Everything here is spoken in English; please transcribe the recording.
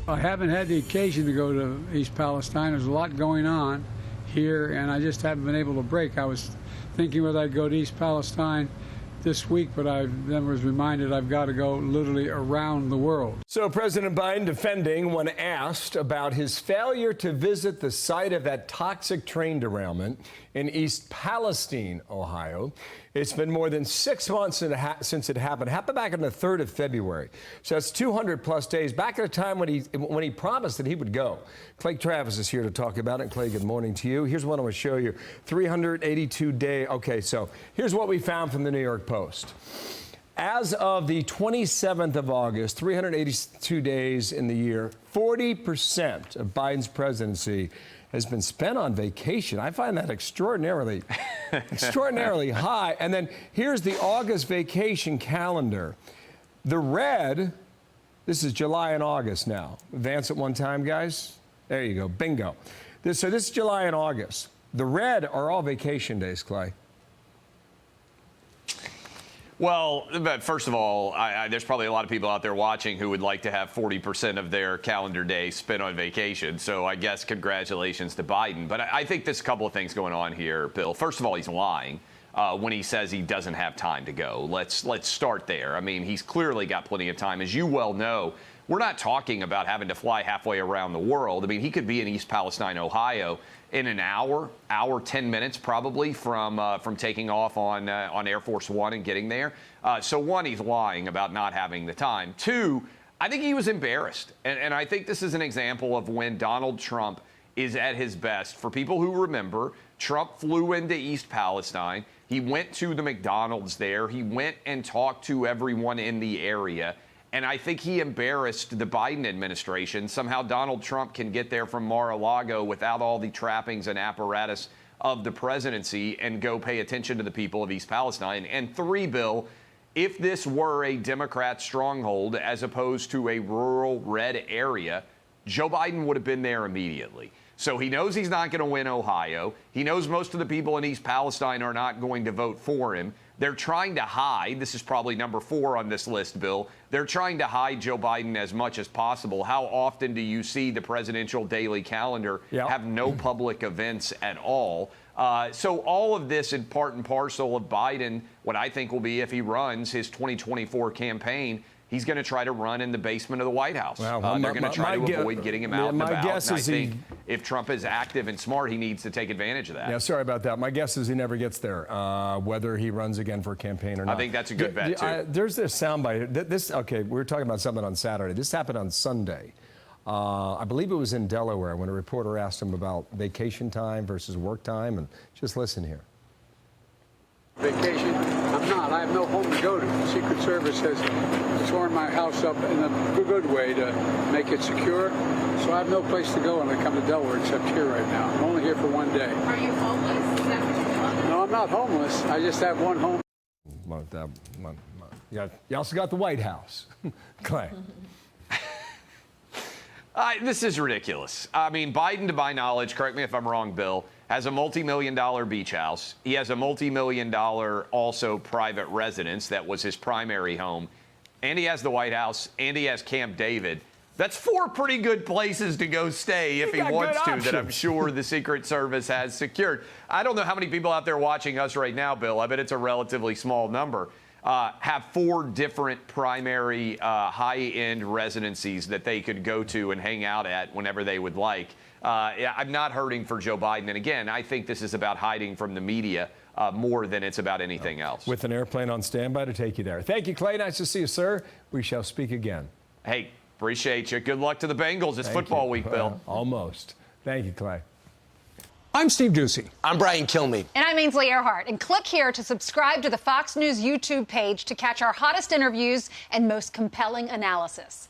I haven't had the occasion to go to East Palestine. There's a lot going on here, and I just haven't been able to break. I was thinking whether I'd go to East Palestine this week, but I then was reminded I've got to go literally around the world. So President Biden defending when asked about his failure to visit the site of that toxic train derailment in East Palestine, Ohio. It's been more than 6 months since it happened. It happened back on the 3rd of February. So that's 200 plus days, back at a time when he promised that he would go. Clay Travis is here to talk about it. Clay, good morning to you. Here's what I want to show you. 382 day. Okay, so here's what we found from the New York Post. As of the 27th of August, 382 days in the year, 40% of Biden's presidency has been spent on vacation. I find that extraordinarily high. And then here's the August vacation calendar. The red, this is July and August now. Advance at one time, guys. There you go, bingo. So this is July and August. The red are all vacation days, Clay. Well, but first of all, there's probably a lot of people out there watching who would like to have 40% of their calendar day spent on vacation. So I guess congratulations to Biden. But I think there's a couple of things going on here, Bill. First of all, he's lying when he says he doesn't have time to go. Let's start there. I mean, he's clearly got plenty of time. As you well know, we're not talking about having to fly halfway around the world. I mean, he could be in East Palestine, Ohio, in an hour, 10 minutes probably from taking off on Air Force One and getting there. So one, he's lying about not having the time. Two, I think he was embarrassed. And I think this is an example of when Donald Trump is at his best. For people who remember, Trump flew into East Palestine. He went to the McDonald's there. He went and talked to everyone in the area. And I think he embarrassed the Biden administration. Somehow Donald Trump can get there from Mar-a-Lago without all the trappings and apparatus of the presidency and go pay attention to the people of East Palestine. And three, Bill, if this were a Democrat stronghold as opposed to a rural red area, Joe Biden would have been there immediately. So he knows he's not going to win Ohio. He knows most of the people in East Palestine are not going to vote for him. They're trying to hide, this is probably number 4 on this list, Bill, they're trying to hide Joe Biden as much as possible. How often do you see the presidential daily calendar have no public events at all? So all of this in part and parcel of Biden, what I think will be, if he runs his 2024 campaign, he's going to try to run in the basement of the White House. They're going to try to avoid getting him out and about. And I think if Trump is active and smart, he needs to take advantage of that. Yeah, sorry about that. My guess is he never gets there, whether he runs again for a campaign or not. I think that's a good bet, too. There's this soundbite. Okay, we were talking about something on Saturday. This happened on Sunday. I believe it was in Delaware when a reporter asked him about vacation time versus work time. And just listen here. Vacation? I'm not. I have no home to go to. The Secret Service has torn my house up in a good way to make it secure. So I have no place to go when I come to Delaware except here right now. I'm only here for one day. Are you homeless? Is that what you're telling me? No, I'm not homeless. I just have one home. You also got the White House. Clay. This is ridiculous. I mean, Biden, to my knowledge, correct me if I'm wrong, Bill, has a multi-million-dollar beach house. He has a multi-million-dollar also private residence that was his primary home. And he has the White House, and he has Camp David. That's 4 pretty good places to go stay if he wants to, that I'm sure the Secret Service has secured. I don't know how many people out there watching us right now, Bill, I bet it's a relatively small number, have 4 different primary high-end residencies that they could go to and hang out at whenever they would like. I'm not hurting for Joe Biden. And again, I think this is about hiding from the media more than it's about anything else. With an airplane on standby to take you there. Thank you, Clay. Nice to see you, sir. We shall speak again. Hey, appreciate you. Good luck to the Bengals. It's football week, Bill. Almost. Thank you, Clay. I'm Steve Ducey. I'm Brian Kilmeade. And I'm Ainsley Earhart. And click here to subscribe to the Fox News YouTube page to catch our hottest interviews and most compelling analysis.